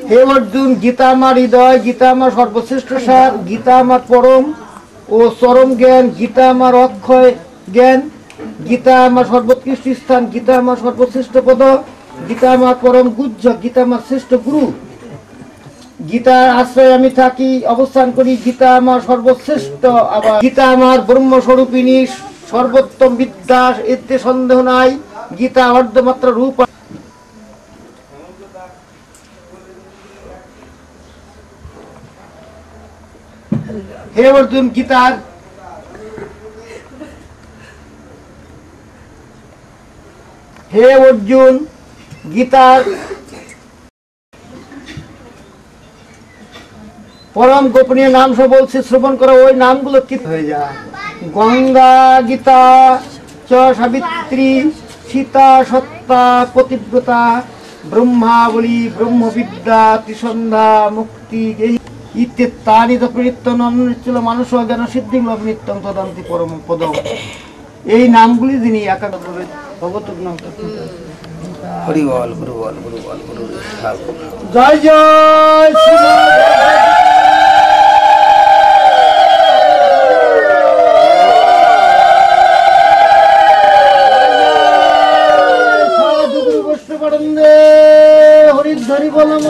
হে অর্জুন, গীতা আমার হৃদয়, গীতা আমার সর্বশ্রেষ্ঠ সার, গীতা আমার পরম ও চরম জ্ঞান, গীতা আমার অক্ষয় জ্ঞান, গীতা আমার সর্বোৎকৃষ্ট স্থান, গীতা আমার সর্বশ্রেষ্ঠ পদ, গীতা আমার পরম গুহ্য, গীতা আমার শ্রেষ্ঠ গুরু, গীতার আশ্রয়ে আমি থাকি, অবস্থান করি, গীতা আমার সর্বশ্রেষ্ঠ, আবার গীতা আমার ব্রহ্মস্বরূপিণী সর্বোত্তম বিদ্যা, এতে সন্দেহ নাই, গীতা অর্ধমাত্র রূপ। হে অর্জুন, গীতার পরম গোপনীয় নাম সব বলছে, শ্রবণ করা, ওই নামগুলো কি হয়ে যায়। গঙ্গা, গীতা চ সাবিত্রী, সীতা, সত্তা, পতিব্রতা, ব্রহ্মাবলী, ব্রহ্মবিদ্যা, ত্রিসন্ধ্যা, মুক্তি ইত্যাদি মানুষ জ্ঞান সিদ্ধি নিত্যং তদান্তি পরম পদম। এই নামগুলি যিনি একাগ্রভাবে ভগবত নাম। হরি বল, গুরু বল, গুরু বল, গুরু। জয় জয় হরিধরি বলম।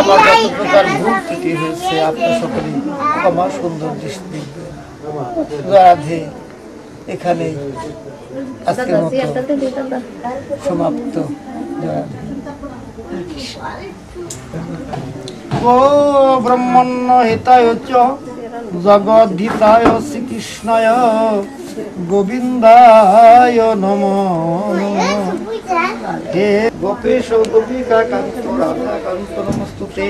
আমার যত প্রকার ভুল ত্রুটি হয়েছে আপনার সকলে ক্ষমা সুন্দর দৃষ্টি রাধে। এখানে আজকের মতো সমাপ্ত। ও ব্রহ্মণ্য হিতায় চ জগদ্ধিতায় শ্রীকৃষ্ণায় গোবিন্দায় নমো নমঃ। হে গোপেশ গোপিকা কান্ত রাধা কান্ত নমস্তুতে।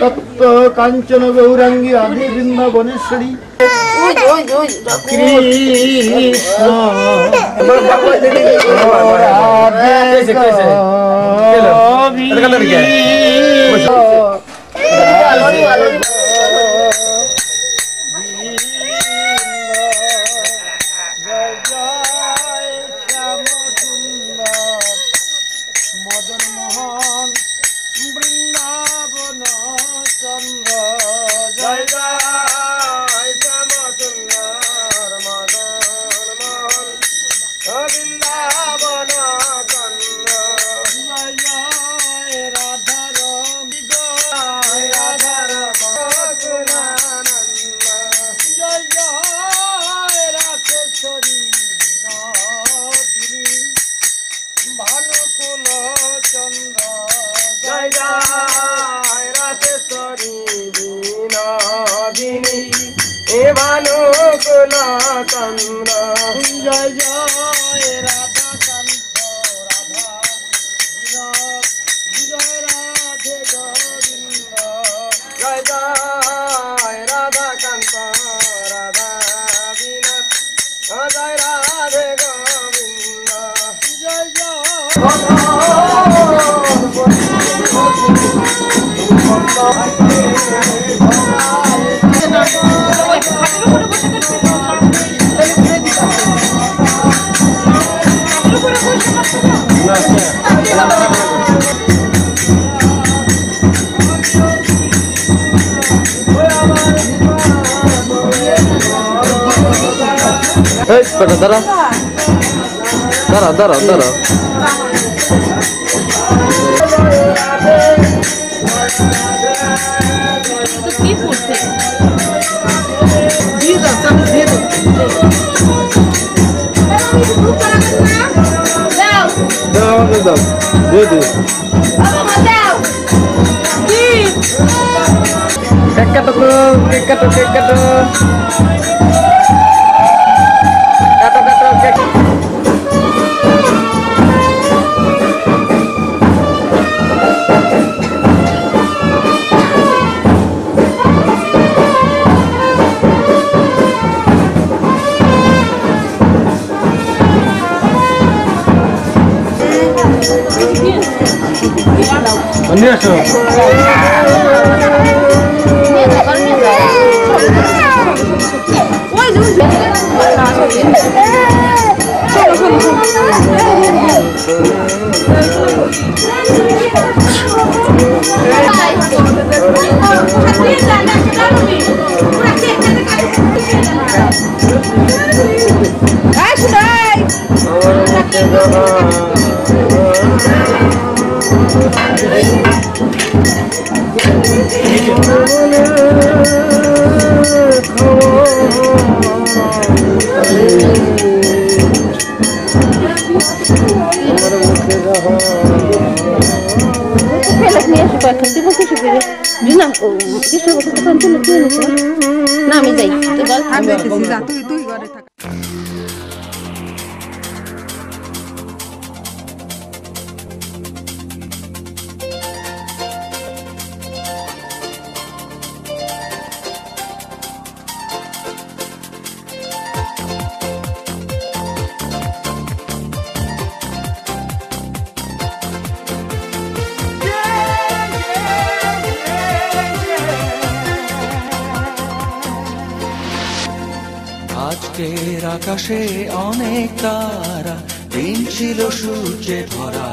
তত্ত্ব কাঞ্চন গৌরাঙ্গী রাধে বৃন্দাবনেশ্বরী কৃষ্ণ মদন মোহন বৃন্দাবন চন্দ্র জয় জয় শ্যাম সুন্দর মদন মোহন বৃন্দাবন চন্দ্র জয় জয় রাধারম জয় রাধারম গুণানন্দ জয় জয় রাধেশ্বরী বিনোদিনী ভানুকুল চন্দ্র জয় জয় রাধেশ্বরী বিনোদিনী এ ভানুকুল চন্দ্র জয় জয় রাধা কান্ত রাধা বিনোদ জয় রাধে গোবিন্দ জয় জয় রাধা কান্ত রাধা বিনোদ জয় রাধে গোবিন্দ জয় জয়। দাঁড়া দাঁড়া দাঁড়া দাঁড়া। কেক কাটো, কেক কাটো, কেক কাটো, কাটো কাটো কেক। নিয়ে আসো। না আমি যাই তুই ঘরে থাক। আজকের আকাশে অনেক তারা, দিন ছিল সূর্যে ভরা।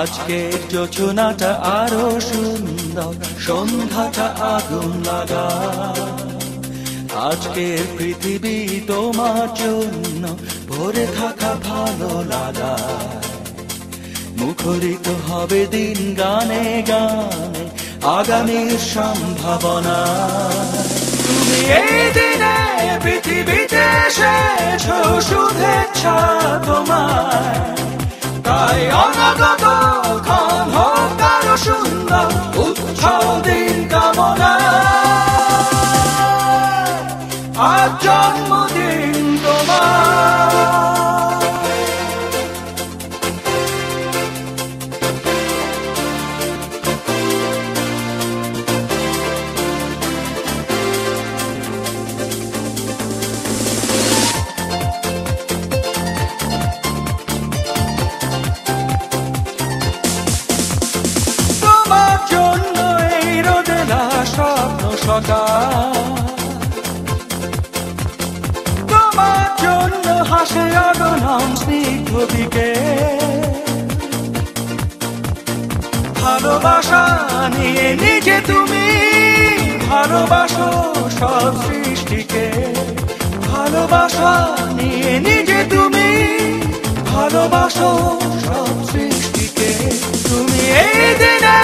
আজকের যোজনাটা আরো সুন্দর, সন্ধ্যাটা আগুন লাগা। আজকের পৃথিবী তোমার জন্য ভরে থাকা ভালো লাগা। মুখরিত হবে দিন গানে গানে, আগামীর সম্ভাবনা। তুমি এই দিনে পৃথিবীতে এসেছো, শুভেচ্ছা তোমার। তাই অনাগত ক্ষণ হোক আরো সুন্দর, উৎসব দিন কামনা। আজ জন্মদিন তোমার। তোমার জন্য হাসে অগণন স্নিগ্ধ দিকে। ভালোবাসা নিয়ে নিজে তুমি ভালোবাসো সব সৃষ্টিকে। ভালোবাসা নিয়ে নিজে তুমি ভালোবাসো সব সৃষ্টিকে। তুমি এই দিনে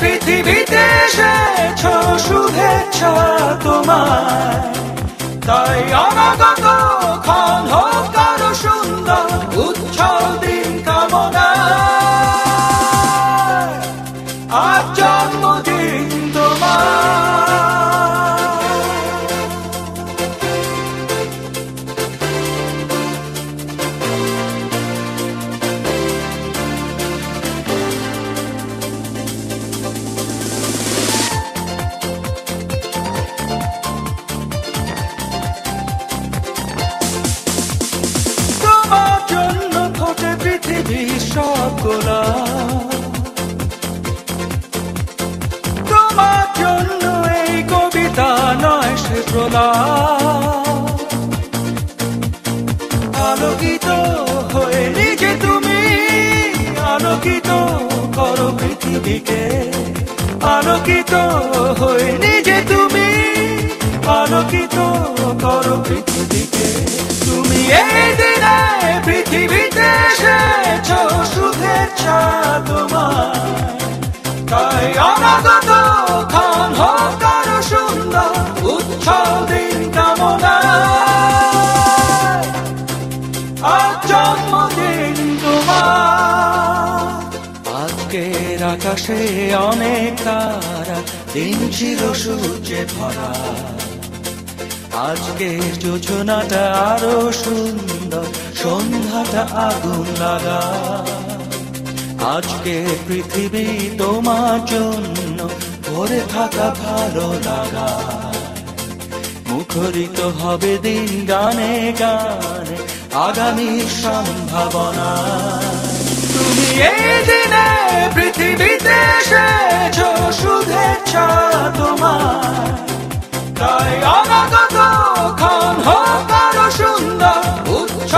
পৃথিবীতে এসেছো, শুভেচ্ছা তোমার। তাই অনাগত ক্ষণ হোক আরো সুন্দর, উৎসব দিন কামনা। আজ জন্মদিন তোমার। তোমার জন্য এই কবিতা নয় সে প্রলাপ। আলোকিত হয়ে নিজে তুমি আলোকিত করো পৃথিবীকে। আলোকিত হয়ে নিজে তুমি আলোকিত করো পৃথিবীকে। তুমি এই দিনে পৃথিবীতে এসেছো, শুভেচ্ছা তোমার। তাই অনাগত ক্ষণ হোক আরো সুন্দর, উৎসব দিন কামনা। আজ জন্মদিন তোমার। আজকের আকাশে অনেক তারা, দিন ছিল সূর্যে ভরা। আজকের যোজনাটা আরো সুন্দর, সন্ধ্যাটা আগুন লাগা। আজকে পৃথিবী তোমার জন্য ভরে থাকা ভালো লাগা। মুখরিত হবে দিন গানে গানে, আগামীর সম্ভাবনা। তুমি এই দিনে পৃথিবীতে এসেছো, শুভেচ্ছা তোমার। তাই অনাগত ক্ষণ হোক আরো সুন্দর, উৎসব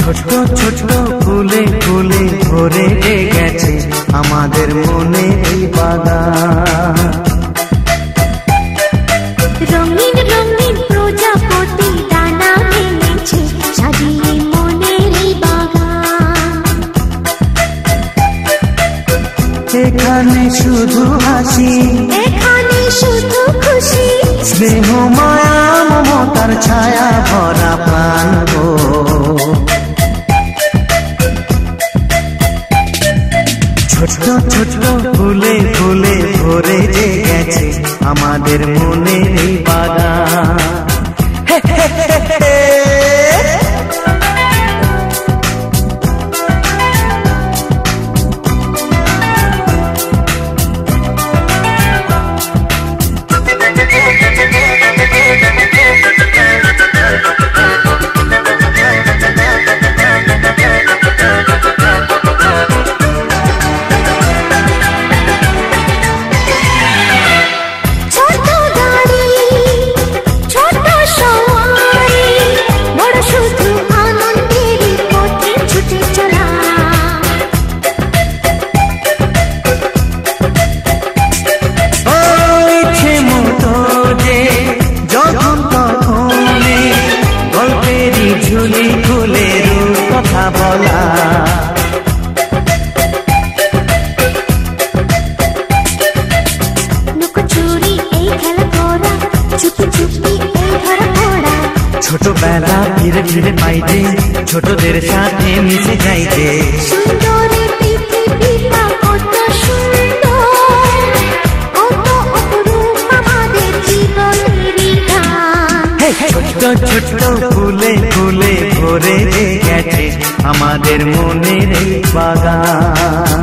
ছোট ছোট ফুলে ফুলে ভরে গেছে আমাদের মনে এই বাগান। রঙিন রঙিন প্রজাপতি ডানা মেলেছে সাজিয়ে মনের এই বাগান। এখানে শুধু হাসি, এখানে শুধু খুশি, স্নেহ মায়া মমতার ছায়া ভরা প্রাণ গো। ছোট ছোট ফুলে ফুলে ভরে যে গেছে আমাদের মনের এই বাগান। ছোটবেলা ফিরে ফিরে পাইতে, ছোটদের সাথে মিশে যাইতে। সুন্দর পৃথিবীটা কত সুন্দর, কত অপরূপ আমাদের জীবনেরই গান। ছোট ছোট ফুলে ফুলে ভরে গেছে আমাদের মনের এই বাগান।